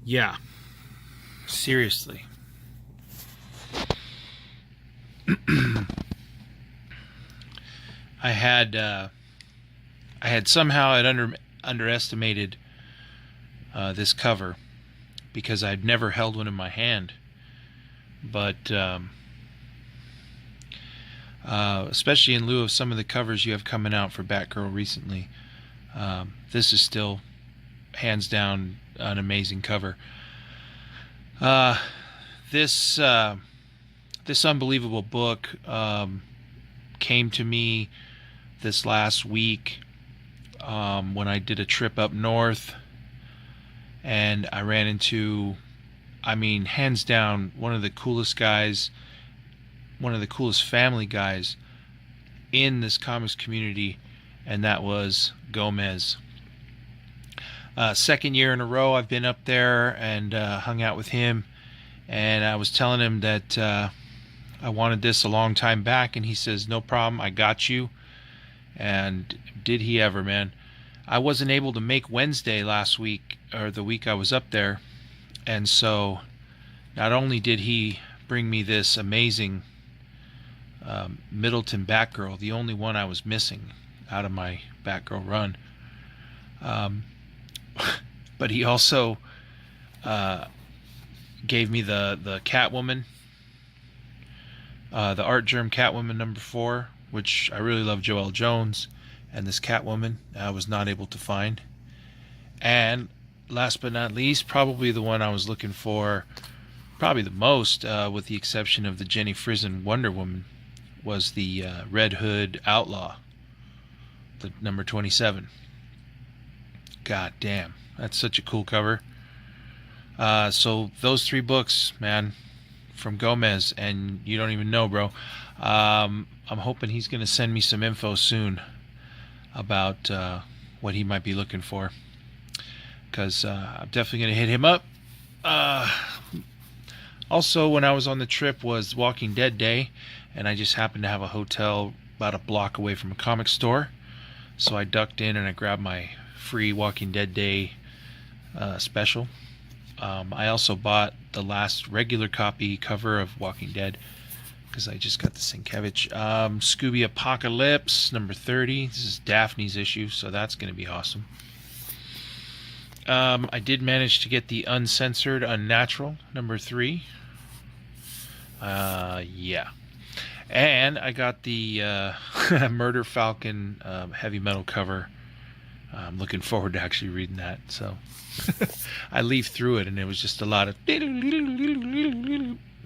Yeah, seriously. I had somehow underestimated this cover because I'd never held one in my hand. But especially in lieu of some of the covers you have coming out for Batgirl recently, this is still hands down an amazing cover. This unbelievable book came to me this last week when I did a trip up north, and I ran into, I mean, hands down, one of the coolest guys, one of the coolest family guys in this comics community, and that was Gomez. Second year in a row I've been up there and hung out with him, and I was telling him that I wanted this a long time back, and he says, no problem, I got you. And did he ever, man. I wasn't able to make Wednesday last week, or the week I was up there, and so not only did he bring me this amazing Middleton Batgirl, the only one I was missing out of my Batgirl run, but he also gave me the Catwoman, the Art Germ Catwoman #4, which I really love Joelle Jones, and this Catwoman I was not able to find. And last but not least, probably the one I was looking for probably the most, with the exception of the Jenny Frison Wonder Woman, was the Red Hood Outlaw, the #27. God damn, that's such a cool cover. So those 3 books, man, from Gomez, and you don't even know, bro. I'm hoping he's going to send me some info soon about what he might be looking for, because I'm definitely going to hit him up. Also, when I was on the trip was Walking Dead Day, and I just happened to have a hotel about a block away from a comic store, so I ducked in and I grabbed my free Walking Dead Day special. I also bought the last regular copy cover of Walking Dead because I just got the Sienkiewicz. Scooby Apocalypse #30. This is Daphne's issue, so that's going to be awesome. I did manage to get the Uncensored Unnatural #3. Yeah. And I got the Murder Falcon heavy metal cover. I'm looking forward to actually reading that. So I leafed through it, and it was just a lot of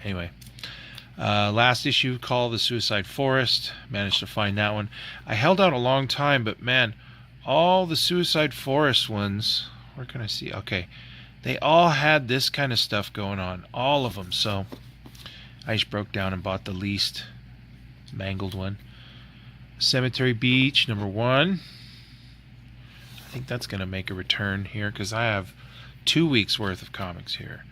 anyway. Last issue, Call of the Suicide Forest. Managed to find that one. I held out a long time, but man, all the Suicide Forest ones, where can I see? Okay, they all had this kind of stuff going on, all of them. So I just broke down and bought the least mangled one. Cemetery Beach #1. I think that's going to make a return here because I have 2 weeks worth of comics here.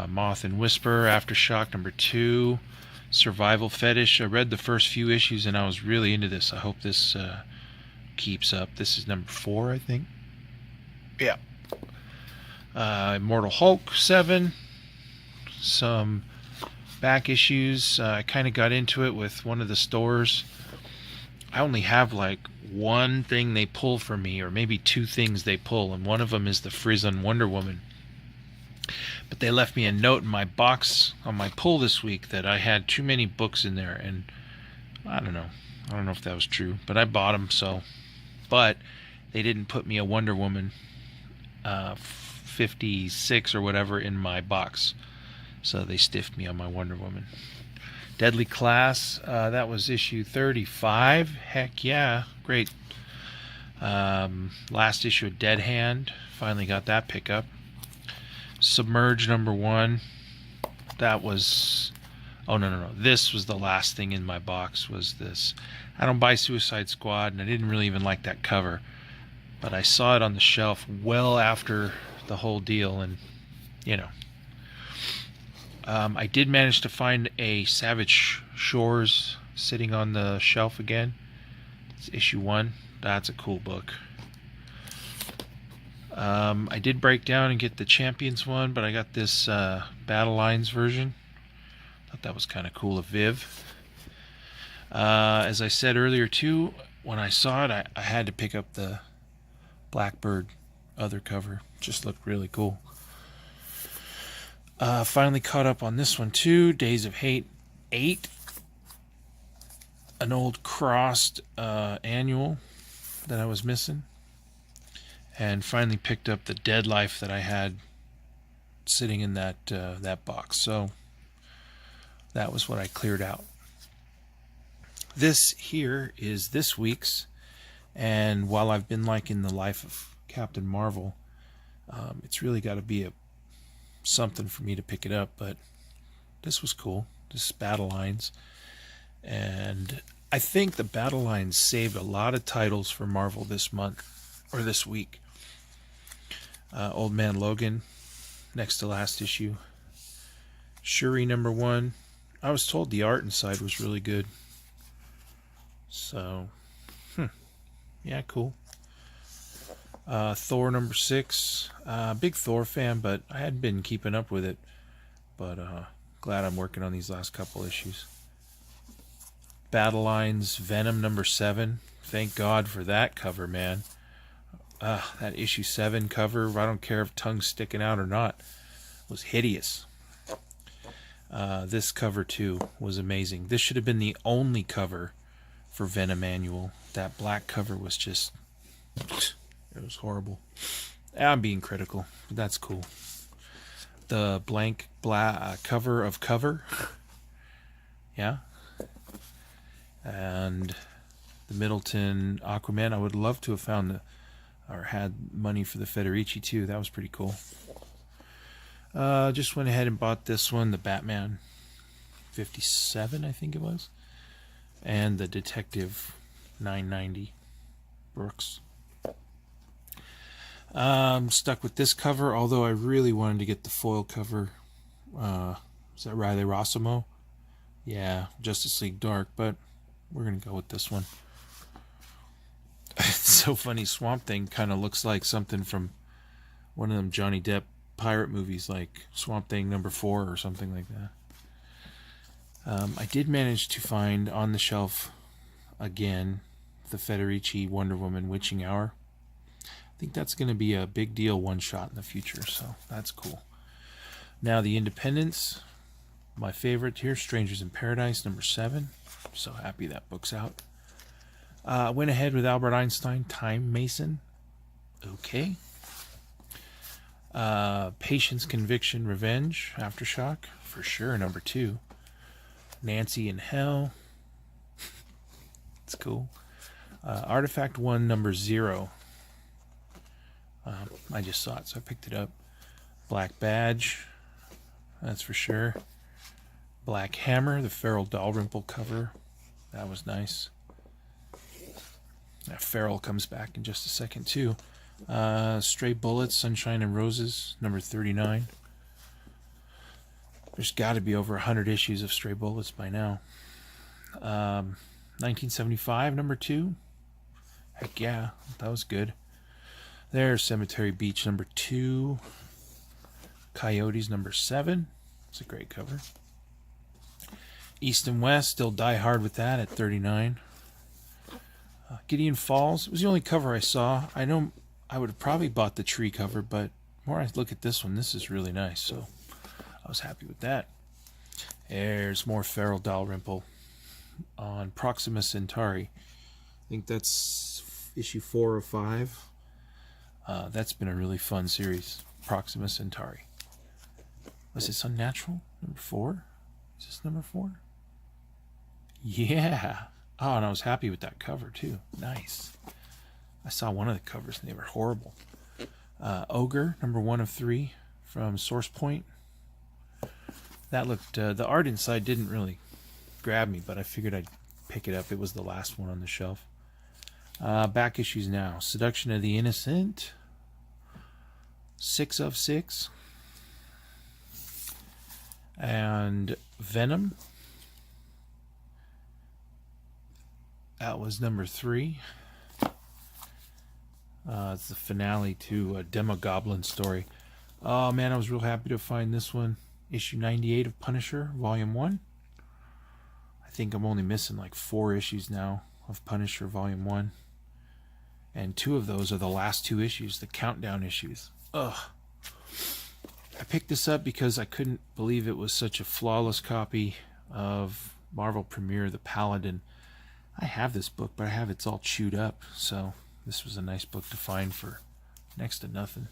Moth and Whisper, Aftershock #2, Survival Fetish. I read the first few issues and I was really into this. I hope this keeps up. This is #4, I think. Yeah. Immortal Hulk 7. Some back issues. I kind of got into it with one of the stores. I only have like one thing they pull for me, or maybe 2 things they pull, and one of them is the Frison Wonder Woman. But they left me a note in my box on my pull this week that I had too many books in there, and I don't know if that was true, but I bought them. So, but they didn't put me a Wonder Woman 56 or whatever in my box, so they stiffed me on my Wonder Woman. Deadly Class, that was issue 35. Heck yeah, great. Last issue of Dead Hand, finally got that pickup. Submerge #1, that was, oh no, this was the last thing in my box, was this. I don't buy Suicide Squad, and I didn't really even like that cover, but I saw it on the shelf well after the whole deal, and you know. I did manage to find a Savage Shores sitting on the shelf again. It's issue 1. That's a cool book. I did break down and get the Champions one, but I got this Battle Lines version. Thought that was kind of cool of Viv. As I said earlier too, when I saw it, I had to pick up the Blackbird other cover. Just looked really cool. Finally caught up on this one too, Days of Hate 8. An old crossed annual that I was missing. And finally picked up the Dead Life that I had sitting in that that box. So that was what I cleared out. This here is this week's, and while I've been liking the Life of Captain Marvel, it's really got to be something for me to pick it up. But this was cool. This is Battle Lines, and I think the Battle Lines saved a lot of titles for Marvel this month or this week. Old Man Logan, next to last issue. Shuri #1. I was told the art inside was really good. So, yeah, cool. Thor #6. Big Thor fan, but I hadn't been keeping up with it. But glad I'm working on these last couple issues. Battle Lines Venom #7. Thank God for that cover, man. That issue 7 cover, I don't care if tongue's sticking out or not, was hideous. This cover too was amazing. This should have been the only cover for Venom Annual. That black cover was just, it was horrible. I'm being critical, but that's cool. The blank cover of Cover, yeah. And the Middleton Aquaman. I would love to have found or had money for the Federici too. That was pretty cool. Just went ahead and bought this one, the Batman 57, I think it was, and the Detective 990 Brooks. Stuck with this cover, although I really wanted to get the foil cover. Is that Riley Rossimo? Yeah, Justice League Dark, but we're gonna go with this one. It's so funny. Swamp Thing kind of looks like something from one of them Johnny Depp pirate movies, like Swamp Thing #4 or something like that. I did manage to find on the shelf again the Federici Wonder Woman Witching Hour. I think that's going to be a big deal one shot in the future, so that's cool. Now the Independents, my favorite here, Strangers in Paradise #7. So happy that book's out. Went ahead with Albert Einstein, Time Mason. Okay. Patience, Conviction, Revenge, Aftershock, for sure, #2. Nancy in Hell. It's cool. Artifact 1, #0. I just saw it, so I picked it up. Black Badge, that's for sure. Black Hammer, the Feral Dalrymple cover. That was nice. Feral comes back in just a second too. Stray Bullets, Sunshine and Roses, #39. There's got to be over 100 issues of Stray Bullets by now. 1975, #2. Heck yeah, that was good. There's Cemetery Beach #2. Coyotes #7. It's a great cover. East and West, still die hard with that at 39. Gideon Falls, it was the only cover I saw. I know I would have probably bought the tree cover, but the more I look at this one, this is really nice, so I was happy with that. There's more Feral Dalrymple on Proxima Centauri. I think that's issue 4 or 5. That's been a really fun series, Proxima Centauri. Was this Unnatural? #4? Is this #4? Yeah. Oh, and I was happy with that cover too. Nice. I saw one of the covers and they were horrible. Ogre, #1 of 3 from Source Point. That looked, the art inside didn't really grab me, but I figured I'd pick it up. It was the last one on the shelf. Back issues now. Seduction of the Innocent, 6 of 6. And Venom, that was #3. It's the finale to a Demogoblin story. Oh man, I was real happy to find this one. Issue 98 of Punisher, Volume 1. I think I'm only missing like 4 issues now of Punisher Volume 1. And 2 of those are the last 2 issues, the countdown issues. Ugh. I picked this up because I couldn't believe it was such a flawless copy of Marvel Premiere, The Paladin. I have this book, but I have it's all chewed up, so this was a nice book to find for next to nothing.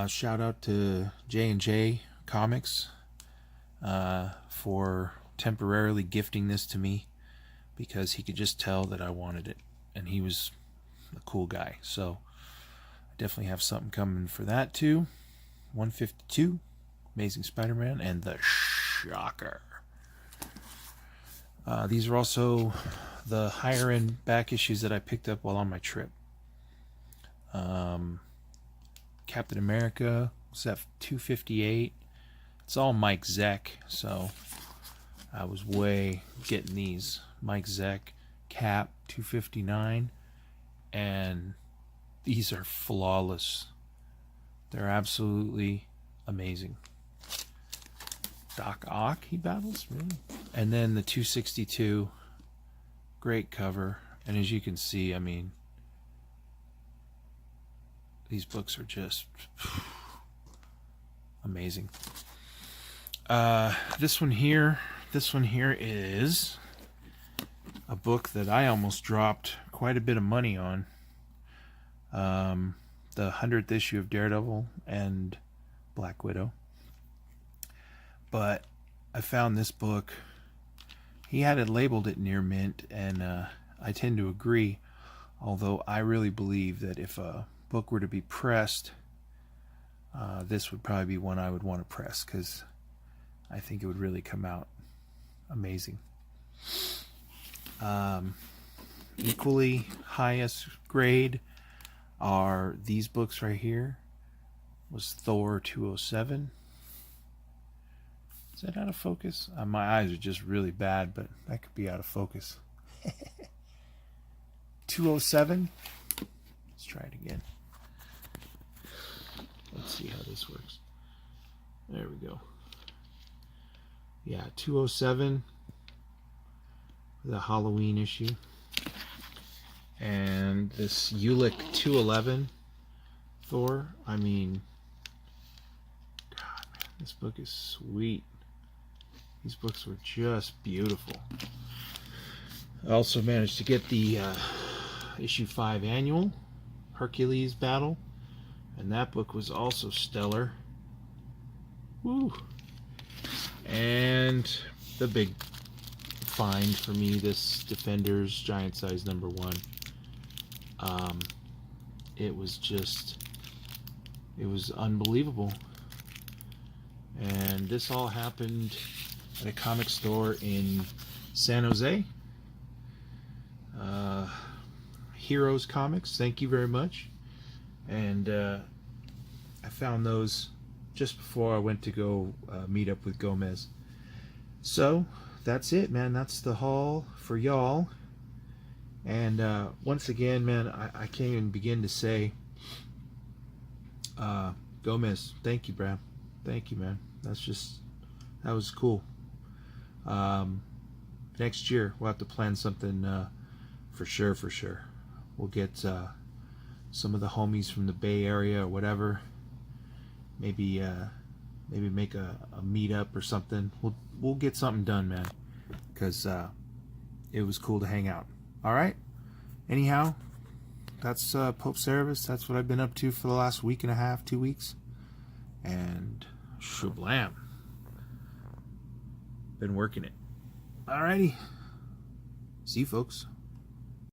Shout out to J&J Comics for temporarily gifting this to me because he could just tell that I wanted it, and he was a cool guy. So I definitely have something coming for that too. 152, Amazing Spider-Man, and the Shocker. These are also the higher end back issues that I picked up while on my trip. Captain America was at 258. It's all Mike Zeck, so I was way getting these. Mike Zeck, Cap 259, and these are flawless. They're absolutely amazing. Doc Ock he battles, really. And then the 262, great cover. And as you can see, I mean, these books are just amazing. This one here is a book that I almost dropped quite a bit of money on. The 100th issue of Daredevil and Black Widow. But I found this book. He had it labeled at near mint, and I tend to agree, although I really believe that if a book were to be pressed, this would probably be one I would want to press, because I think it would really come out amazing. Equally highest grade are these books right here. Was Thor 207. Is that out of focus? My eyes are just really bad, but that could be out of focus. 207. Let's try it again. Let's see how this works. There we go. Yeah, 207. The Halloween issue. And this Ulick 211 Thor. I mean, God, man, this book is sweet. These books were just beautiful. I also managed to get the issue 5 annual Hercules battle, and that book was also stellar. Woo! And the big find for me, this Defenders giant size #1. It was unbelievable. And this all happened at a comic store in San Jose. Heroes Comics, thank you very much. And I found those just before I went to go meet up with Gomez. So that's it, man. That's the haul for y'all. And once again, man, I can't even begin to say, Gomez, thank you, Brad. Thank you, man. That was cool. Next year we'll have to plan something for sure. We'll get some of the homies from the Bay Area or whatever. Maybe make a meetup or something. We'll get something done, man, because it was cool to hang out. All right. Anyhow, that's Pope Cerebus. That's what I've been up to for the last week and a half, 2 weeks, and shablam. Been working it. Alrighty. See you, folks.